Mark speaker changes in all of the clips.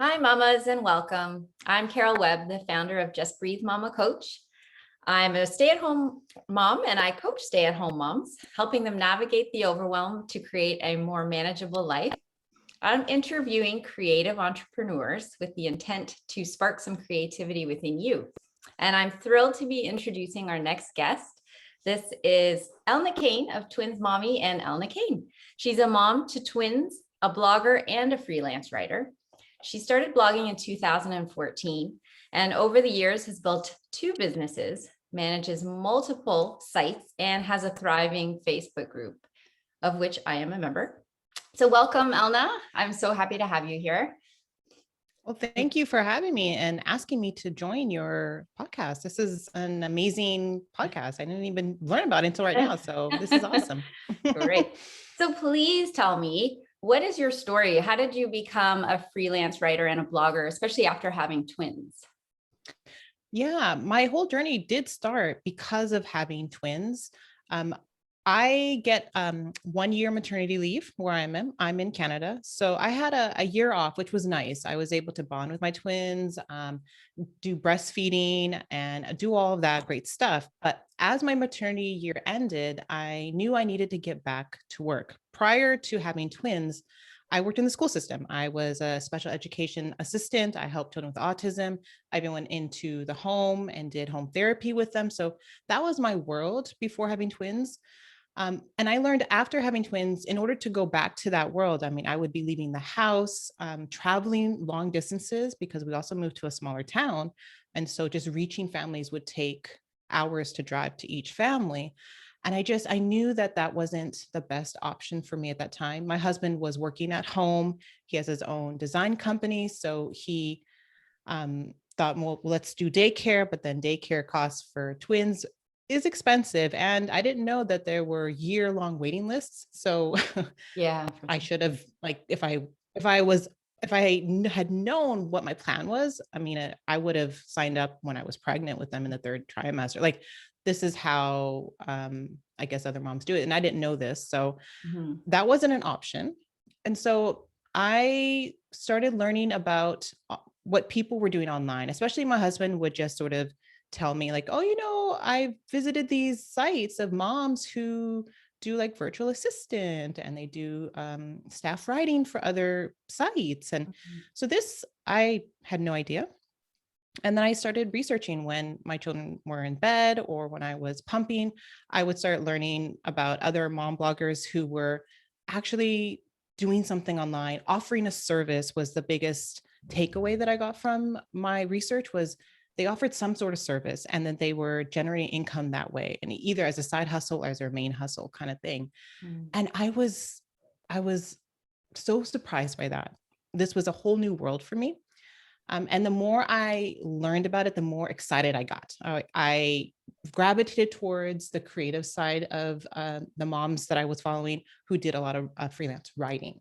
Speaker 1: Hi, mamas, and welcome. I'm Carol Webb, the founder of Just Breathe Mama Coach. I'm a stay-at-home mom and I coach stay-at-home moms, helping them navigate the overwhelm to create a more manageable life. I'm interviewing creative entrepreneurs with the intent to spark some creativity within you. And I'm thrilled to be introducing our next guest. This is Elna Cain of Twins Mommy and Elna Cain. She's a mom to twins, a blogger, and a freelance writer. She started blogging in 2014 and over the years has built two businesses, manages multiple sites, and has a thriving Facebook group, of which I am a member. So welcome, Elna. I'm so happy to have you here.
Speaker 2: Well, thank you for having me and asking me to join your podcast. This is an amazing podcast. I didn't even learn about it until right now. So this is awesome.
Speaker 1: Great. So please tell me, what is your story? How did you become a freelance writer and a blogger, especially after having twins?
Speaker 2: Yeah, my whole journey did start because of having twins. I get 1 year maternity leave where I'm in Canada. So I had a year off, which was nice. I was able to bond with my twins, do breastfeeding and do all of that great stuff. But as my maternity year ended, I knew I needed to get back to work. Prior to having twins, I worked in the school system. I was a special education assistant. I helped children with autism. I even went into the home and did home therapy with them. So that was my world before having twins. And I learned after having twins, in order to go back to that world, I mean, I would be leaving the house, traveling long distances because we also moved to a smaller town. And so just reaching families would take hours to drive to each family. And I knew that that wasn't the best option for me at that time. My husband was working at home. He has his own design company. So he thought, well, let's do daycare, but then daycare costs for twins is expensive. And I didn't know that there were year-long waiting lists. So
Speaker 1: Yeah.
Speaker 2: I should have, like, if I had known what my plan was, I mean, I would have signed up when I was pregnant with them in the third trimester. Like, this is how I guess other moms do it. And I didn't know this. So that wasn't an option. And so I started learning about what people were doing online, especially my husband would just sort of tell me like, oh, I visited these sites of moms who do like virtual assistant and they do staff writing for other sites. And so this, I had no idea. And then I started researching when my children were in bed or when I was pumping. I would start learning about other mom bloggers who were actually doing something online. Offering a service was the biggest takeaway that I got from my research. Was they offered some sort of service and then they were generating income that way, and either as a side hustle or as their main hustle kind of thing. And I was so surprised by that. This was a whole new world for me. And the more I learned about it, the more excited I got. I gravitated towards the creative side of the moms that I was following who did a lot of freelance writing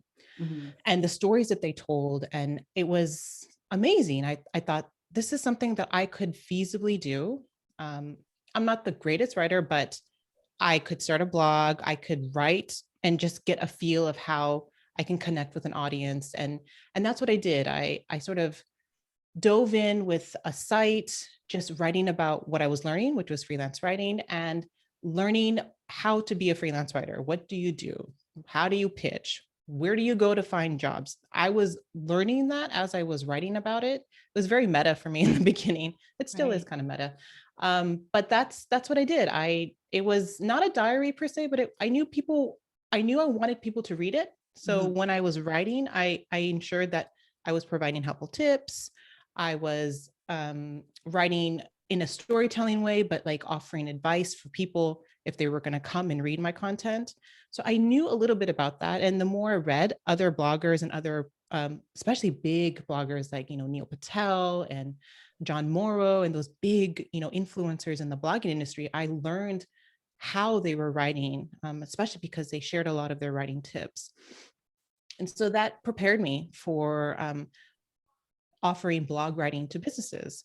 Speaker 2: and the stories that they told. And it was amazing. I thought this is something that I could feasibly do. I'm not the greatest writer, but I could start a blog, I could write and just get a feel of how I can connect with an audience. And that's what I did. I sort of dove in with a site, just writing about what I was learning, which was freelance writing, and learning how to be a freelance writer. What do you do? How do you pitch? Where do you go to find jobs? I was learning that as I was writing about it. It was very meta for me in the beginning. It still is kind of meta. But that's what I did. It was not a diary per se, but I knew I wanted people to read it. So when I was writing, I ensured that I was providing helpful tips. I was writing in a storytelling way, but like offering advice for people if they were going to come and read my content. So I knew a little bit about that. And the more I read other bloggers and other, especially big bloggers like, Neil Patel and John Morrow and those big, influencers in the blogging industry, I learned how they were writing, especially because they shared a lot of their writing tips. And so that prepared me for offering blog writing to businesses.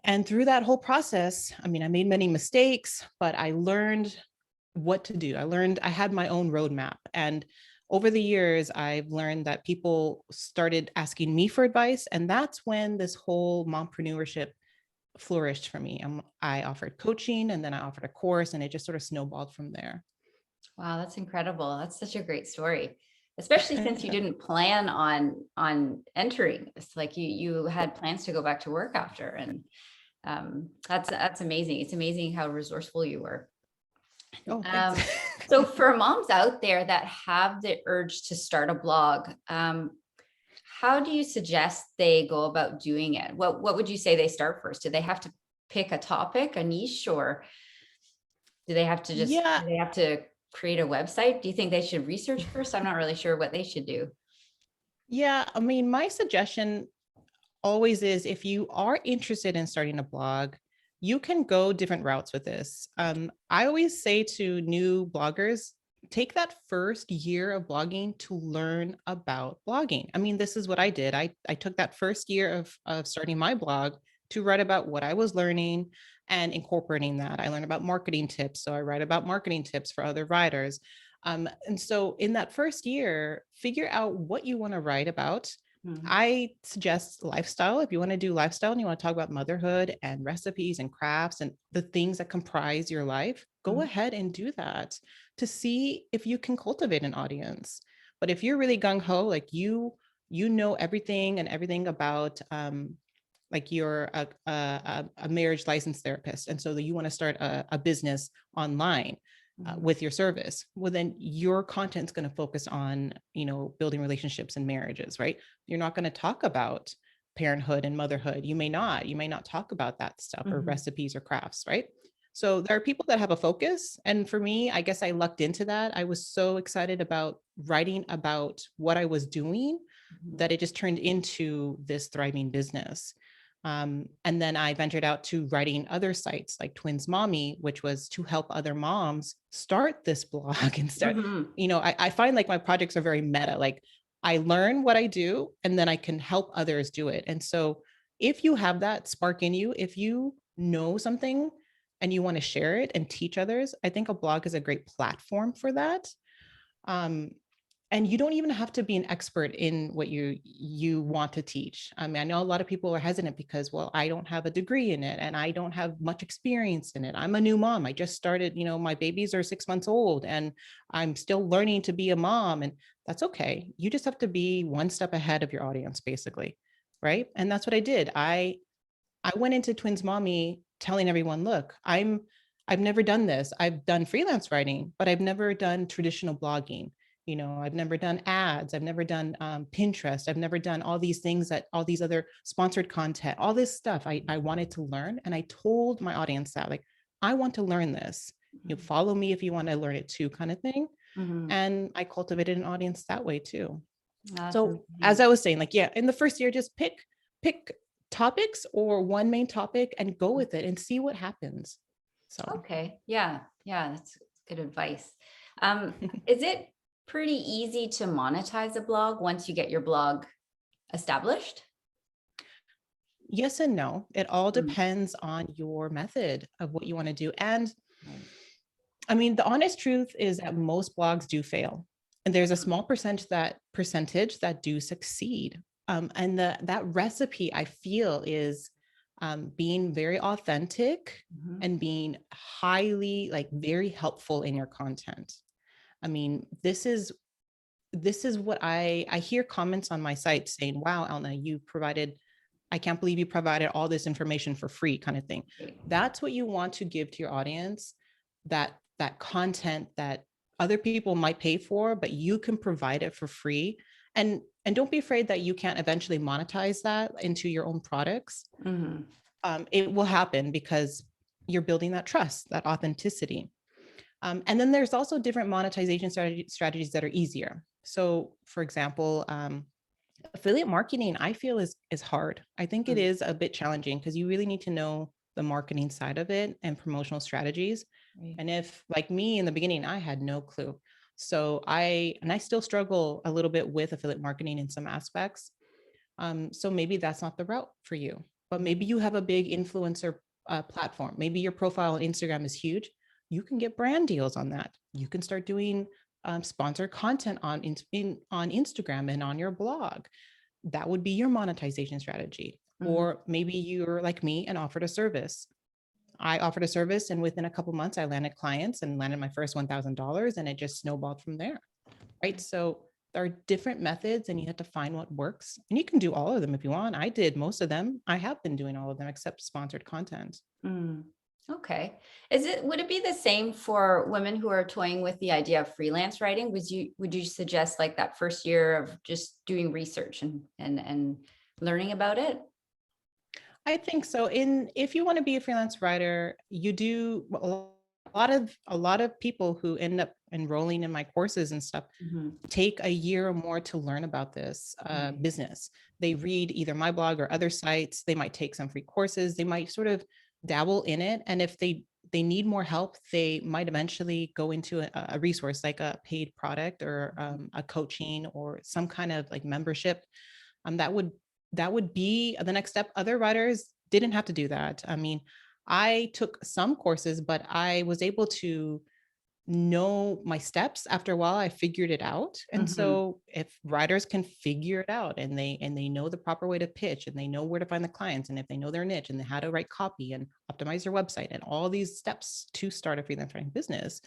Speaker 2: And through that whole process, I mean, I made many mistakes, but I learned what to do. I had my own roadmap. And over the years, I've learned that people started asking me for advice. And that's when this whole mompreneurship flourished for me. I offered coaching, and then I offered a course, and it just sort of snowballed from there.
Speaker 1: Wow, that's incredible. That's such a great story, especially since you didn't plan on entering this. Like you had plans to go back to work after, and that's amazing. It's amazing how resourceful you were.
Speaker 2: Oh, thanks.
Speaker 1: So for moms out there that have the urge to start a blog, how do you suggest they go about doing it? What would you say they start first? Do they have to pick a topic, a niche, or do they have to
Speaker 2: Yeah.
Speaker 1: do they have to create a website? Do you think they should research first? I'm not really sure what they should do.
Speaker 2: Yeah. I mean, my suggestion always is, if you are interested in starting a blog, you can go different routes with this. I always say to new bloggers, take that first year of blogging to learn about blogging. I mean, this is what I did. I took that first year of starting my blog to write about what I was learning and incorporating that. I learned about marketing tips. So I write about marketing tips for other writers. And so in that first year, figure out what you want to write about. I suggest lifestyle. If you want to do lifestyle and you want to talk about motherhood and recipes and crafts and the things that comprise your life, go ahead and do that to see if you can cultivate an audience. But if you're really gung ho, like you know everything and everything about like you're a marriage license therapist, and so that you want to start a business online with your service, well, then your content's going to focus on, building relationships and marriages, right? You're not going to talk about parenthood and motherhood. You may not talk about that stuff or recipes or crafts, right? So there are people that have a focus. And for me, I guess I lucked into that. I was so excited about writing about what I was doing that it just turned into this thriving business. And then I ventured out to writing other sites like Twins Mommy, which was to help other moms start this blog and start, I find like my projects are very meta. Like I learn what I do and then I can help others do it. And so if you have that spark in you, if you know something and you want to share it and teach others, I think a blog is a great platform for that. And you don't even have to be an expert in what you want to teach. I mean, I know a lot of people are hesitant because, well, I don't have a degree in it and I don't have much experience in it. I'm a new mom. I just started, my babies are 6 months old and I'm still learning to be a mom, and that's okay. You just have to be one step ahead of your audience, basically. Right. And that's what I did. I went into Twins Mommy telling everyone, look, I've never done this. I've done freelance writing, but I've never done traditional blogging. I've never done ads. I've never done Pinterest. I've never done all these things, that all these other sponsored content, all this stuff I wanted to learn. And I told my audience that, like, I want to learn this. You follow me if you want to learn it too, kind of thing. And I cultivated an audience that way too. So as I was saying, like, yeah, in the first year, just pick topics or one main topic and go with it and see what happens. So,
Speaker 1: okay. Yeah. That's good advice. Is it pretty easy to monetize a blog once you get your blog established?
Speaker 2: Yes and no. It all depends on your method of what you want to do. And I mean, the honest truth is that most blogs do fail. And there's a small percentage that do succeed. And that recipe, I feel, is being very authentic and being highly, like, very helpful in your content. I mean, this is what I hear comments on my site saying, wow, Elna, I can't believe you provided all this information for free, kind of thing. That's what you want to give to your audience, that content that other people might pay for, but you can provide it for free. And don't be afraid that you can't eventually monetize that into your own products. It will happen because you're building that trust, that authenticity. And then there's also different monetization strategies that are easier. So for example, affiliate marketing, I feel is hard. I think it is a bit challenging because you really need to know the marketing side of it and promotional strategies. And if, like me in the beginning, I had no clue. So I still struggle a little bit with affiliate marketing in some aspects. So maybe that's not the route for you, but maybe you have a big influencer platform. Maybe your profile on Instagram is huge. You can get brand deals on that. You can start doing sponsored content on on Instagram and on your blog. That would be your monetization strategy. Or maybe you're like me and offered a service. I offered a service, and within a couple months, I landed clients and landed my first $1,000, and it just snowballed from there. Right. So there are different methods, and you have to find what works. And you can do all of them if you want. I did most of them. I have been doing all of them except sponsored content.
Speaker 1: Okay. Would it be the same for women who are toying with the idea of freelance writing? Would you suggest like that first year of just doing research and learning about it?
Speaker 2: I think so. If you want to be a freelance writer, you do a lot of people who end up enrolling in my courses and stuff take a year or more to learn about this business. They read either my blog or other sites. They might take some free courses. They might sort of dabble in it. And if they need more help, they might eventually go into a resource like a paid product or a coaching or some kind of like membership. That would be the next step. Other writers didn't have to do that. I mean, I took some courses, but I was able to know my steps. After a while, I figured it out. And so if writers can figure it out and they know the proper way to pitch and they know where to find the clients, and if they know their niche and how to write copy and optimize their website and all these steps to start a freelance writing business,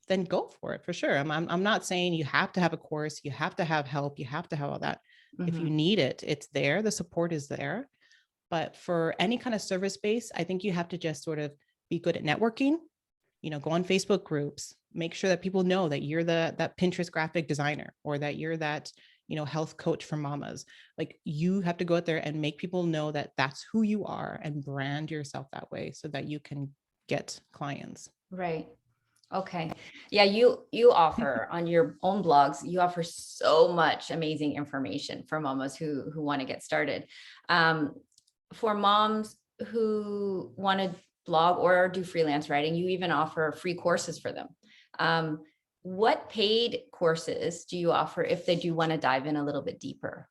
Speaker 2: then go for it for sure. I'm not saying you have to have a course, you have to have help, you have to have all that. If you need it, it's there. The support is there. But for any kind of service base, I think you have to just sort of be good at networking, go on Facebook groups, make sure that people know that you're that Pinterest graphic designer, or that you're that, health coach for mamas. Like, you have to go out there and make people know that that's who you are and brand yourself that way so that you can get clients.
Speaker 1: Right. Okay. Yeah. You offer on your own blogs, you offer so much amazing information for mamas who want to get started. For moms who want to blog or do freelance writing, you even offer free courses for them. What paid courses do you offer if they do want to dive in a little bit deeper?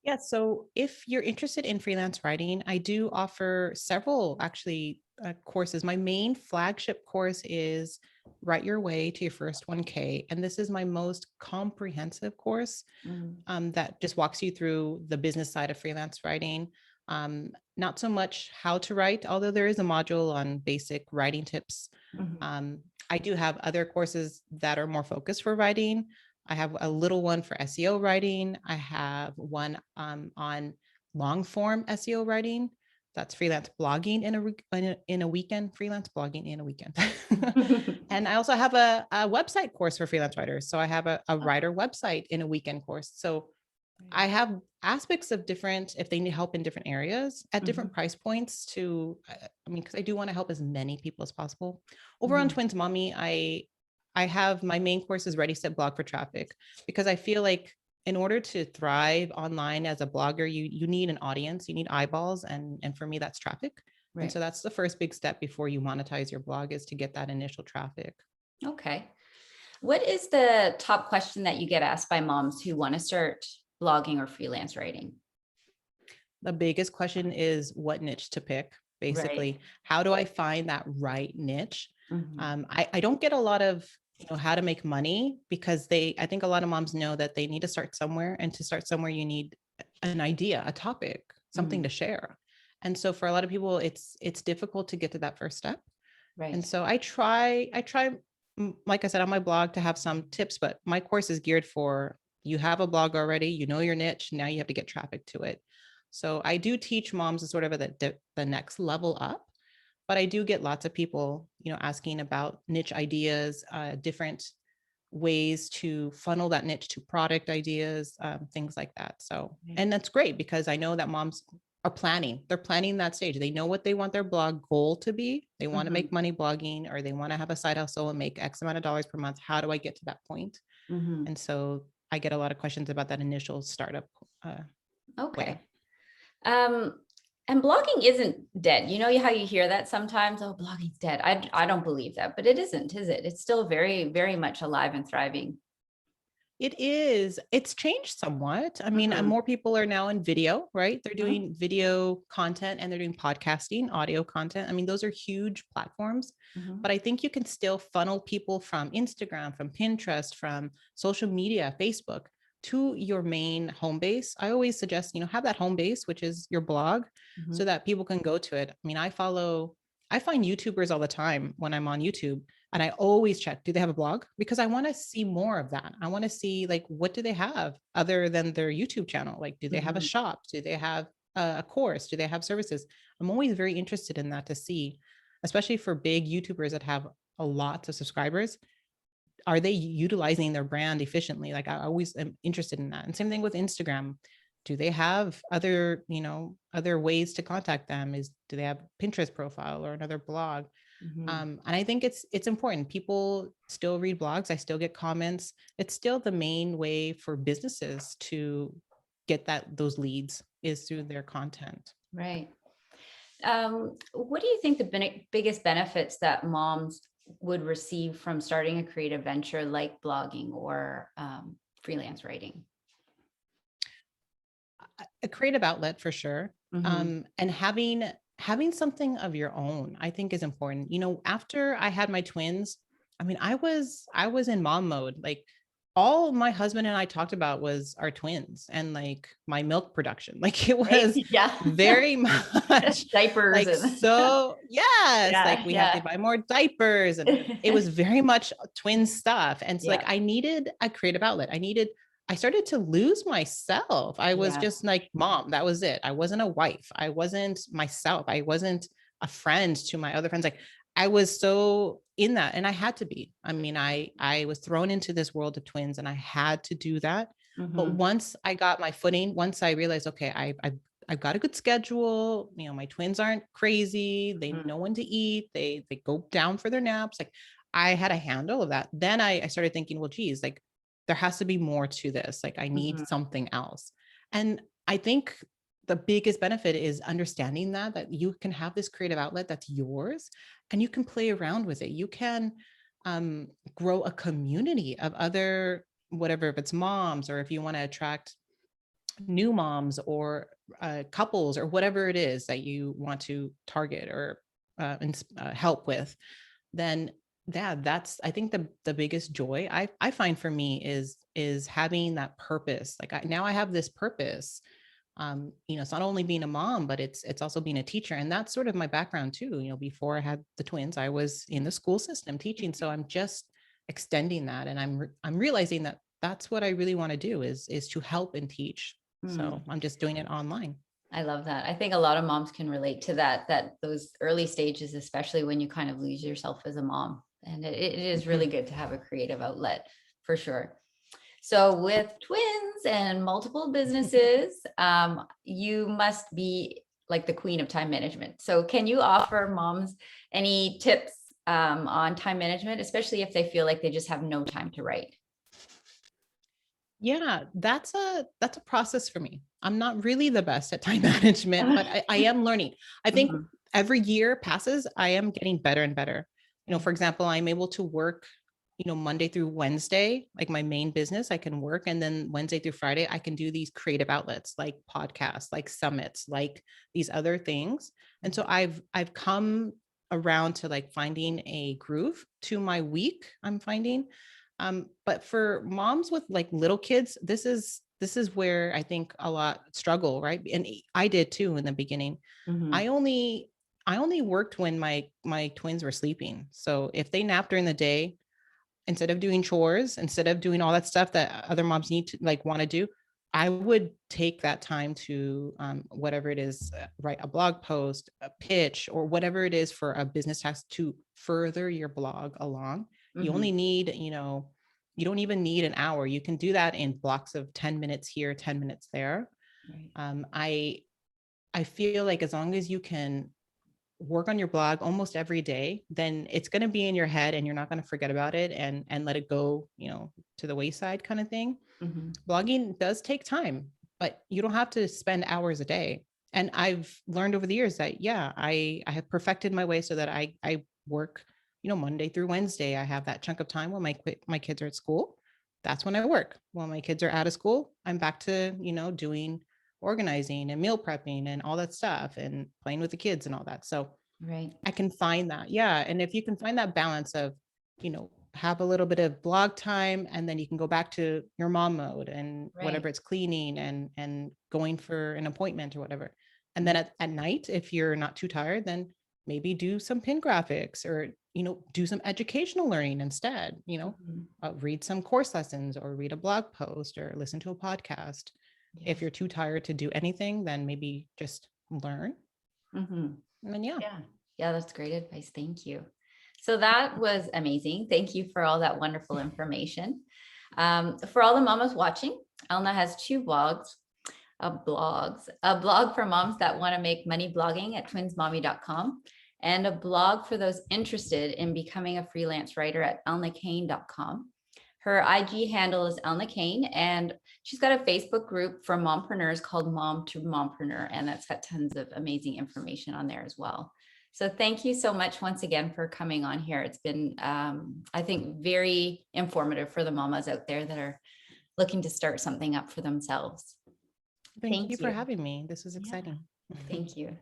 Speaker 2: Yeah. So if you're interested in freelance writing, I do offer several actually courses. My main flagship course is Write Your Way to Your First 1K. And this is my most comprehensive course that just walks you through the business side of freelance writing. Not so much how to write, although there is a module on basic writing tips. I do have other courses that are more focused for writing. I have a little one for SEO writing. I have one on long form SEO writing. That's freelance blogging in a weekend, freelance blogging in a weekend. And I also have a website course for freelance writers. So I have a writer website in a weekend course. So I have aspects of different, if they need help in different areas at different price points because I do want to help as many people as possible. Over on Twins Mommy, I have my main course is Ready Set Blog for Traffic, because I feel like in order to thrive online as a blogger, you need an audience, you need eyeballs. And for me, that's traffic. Right. And so that's the first big step before you monetize your blog, is to get that initial traffic.
Speaker 1: Okay. What is the top question that you get asked by moms who want to start blogging or freelance writing?
Speaker 2: The biggest question is what niche to pick. Basically, right. How do I find that right niche? I don't get a lot of how to make money, because I think a lot of moms know that they need to start somewhere, and to start somewhere you need an idea, a topic, something to share. And so for a lot of people, it's difficult to get to that first step. Right. And so I try, like I said, on my blog to have some tips, but my course is geared for, you have a blog already, your niche, now you have to get traffic to it. So I do teach moms to sort of the next level up. But I do get lots of people, asking about niche ideas, different ways to funnel that niche to product ideas, things like that. So, and that's great, because I know that moms are planning. They're planning that stage. They know what they want their blog goal to be. They want to make money blogging, or they want to have a side hustle and make X amount of dollars per month. How do I get to that point? And so I get a lot of questions about that initial startup.
Speaker 1: Okay. Way. And blogging isn't dead. You know how you hear that sometimes? Oh, blogging's dead. I don't believe that, but it isn't, is it? It's still very, very much alive and thriving.
Speaker 2: It is. It's changed somewhat. I mean,
Speaker 1: Mhm,
Speaker 2: more people are now in video, right? They're
Speaker 1: mhm,
Speaker 2: doing video content and they're doing podcasting, audio content. I mean, those are huge platforms,
Speaker 1: mhm,
Speaker 2: but I think you can still funnel people from Instagram, from Pinterest, from social media, Facebook to your main home base. I always suggest, have that home base, which is your blog, so
Speaker 1: mhm,
Speaker 2: that people can go to it. I mean, I find YouTubers all the time when I'm on YouTube, and I always check, do they have a blog? Because I want to see more of that. I want to see, like, what do they have other than their YouTube channel? Like, do they have a
Speaker 1: mhm,
Speaker 2: shop? Do they have a course? Do they have services? I'm always very interested in that to see, especially for big YouTubers that have a lot of subscribers. Are they utilizing their brand efficiently? Like, I always am interested in that. And same thing with Instagram. Do they have other ways to contact them? Do they have Pinterest profile or another blog?
Speaker 1: mhm.
Speaker 2: And I think it's important. People still read blogs. I still get comments. It's still the main way for businesses to get those leads is through their content.
Speaker 1: Right. What do you think the biggest benefits that moms would receive from starting a creative venture like blogging or freelance writing?
Speaker 2: A creative outlet for sure.
Speaker 1: Mhm,
Speaker 2: And having something of your own, I think, is important. After I had my twins, I mean, I was in mom mode. Like, all my husband and I talked about was our twins and like my milk production. Like, it
Speaker 1: right?
Speaker 2: was
Speaker 1: Yeah.
Speaker 2: very much
Speaker 1: Diapers
Speaker 2: like,
Speaker 1: and
Speaker 2: so yes, like
Speaker 1: yeah,
Speaker 2: we have to
Speaker 1: yeah.
Speaker 2: buy more diapers, and it was very much twin stuff. And so, like,
Speaker 1: Yeah.
Speaker 2: I needed a creative outlet. I started to lose myself. I was
Speaker 1: Yes.
Speaker 2: just like mom. That was it. I wasn't a wife. I wasn't myself. I wasn't a friend to my other friends. Like, I was so in that, and I had to be. I mean, I was thrown into this world of twins, and I had to do that. But
Speaker 1: Mhm,
Speaker 2: once I got my footing, once I realized, okay, I've got a good schedule. My twins aren't crazy. They
Speaker 1: mhm,
Speaker 2: know when to eat. They go down for their naps. Like, I had a handle of that. Then I started thinking, well, geez, like, there has to be more to this. Like, I need
Speaker 1: mhm,
Speaker 2: something else. And I think the biggest benefit is understanding that you can have this creative outlet that's yours, and you can play around with it. You can grow a community of other, whatever, if it's moms, or if you want to attract new moms, or couples, or whatever it is that you want to target or help with. Then, yeah, that's, I think, the biggest joy I find for me is having that purpose. Like, now I have this purpose. It's not only being a mom, but it's also being a teacher. And that's sort of my background too. Before I had the twins, I was in the school system teaching. So I'm just extending that, and I'm realizing that that's what I really want to do, is to help and teach. So
Speaker 1: mm.
Speaker 2: I'm just doing it online.
Speaker 1: I love that. I think a lot of moms can relate to that those early stages, especially when you kind of lose yourself as a mom. And it is really
Speaker 2: Mhm.
Speaker 1: good to have a creative outlet for sure. So with twins and multiple businesses, you must be like the queen of time management. So can you offer moms any tips on time management, especially if they feel like they just have no time to write?
Speaker 2: Yeah, that's a process for me. I'm not really the best at time management, but I am learning. I think
Speaker 1: Mhm,
Speaker 2: every year passes, I am getting better and better. For example, I'm able to work, Monday through Wednesday, like my main business, I can work. And then Wednesday through Friday, I can do these creative outlets like podcasts, like summits, like these other things. And so I've come around to like finding a groove to my week, I'm finding. But for moms with like little kids, this is where I think a lot struggle, right? And I did too in the beginning.
Speaker 1: mhm,
Speaker 2: I only worked when my twins were sleeping. So if they napped during the day, instead of doing chores, instead of doing all that stuff that other moms need to like want to do, I would take that time to whatever it is, write a blog post, a pitch, or whatever it is for a business task to further your blog along. You only
Speaker 1: mhm.
Speaker 2: need, you don't even need an hour. You can do that in blocks of 10 minutes here, 10 minutes there.
Speaker 1: Right.
Speaker 2: I feel like as long as you can work on your blog almost every day, then it's going to be in your head and you're not going to forget about it and let it go, to the wayside kind of thing.
Speaker 1: Mhm.
Speaker 2: Blogging does take time, but you don't have to spend hours a day. And I've learned over the years that, yeah, I have perfected my way so that I work, Monday through Wednesday. I have that chunk of time when my kids are at school. that's when I work. While my kids are out of school, I'm back to, doing organizing and meal prepping and all that stuff and playing with the kids and all that. So
Speaker 1: Right.
Speaker 2: I can find that. Yeah. And if you can find that balance of, have a little bit of blog time, and then you can go back to your mom mode and whatever,
Speaker 1: Right.
Speaker 2: it's cleaning and going for an appointment or whatever. And then at night, if you're not too tired, then maybe do some pin graphics or, do some educational learning instead,
Speaker 1: Mhm.
Speaker 2: read some course lessons or read a blog post or listen to a podcast. If
Speaker 1: Yes.
Speaker 2: you're too tired to do anything, then maybe just learn.
Speaker 1: Mhm.
Speaker 2: And then, yeah.
Speaker 1: Yeah. Yeah, that's great advice. Thank you. So that was amazing. Thank you for all that wonderful information. For all the mamas watching, Elna has two blogs, a blog for moms that want to make money blogging at twinsmommy.com, and a blog for those interested in becoming a freelance writer at elnacain.com. Her IG handle is Elna Cain, and she's got a Facebook group for mompreneurs called Mom to Mompreneur, and that's got tons of amazing information on there as well. So thank you so much once again for coming on here. It's been, I think, very informative for the mamas out there that are looking to start something up for themselves.
Speaker 2: Thank you for having me. This was
Speaker 1: Yeah,
Speaker 2: exciting.
Speaker 1: thank you.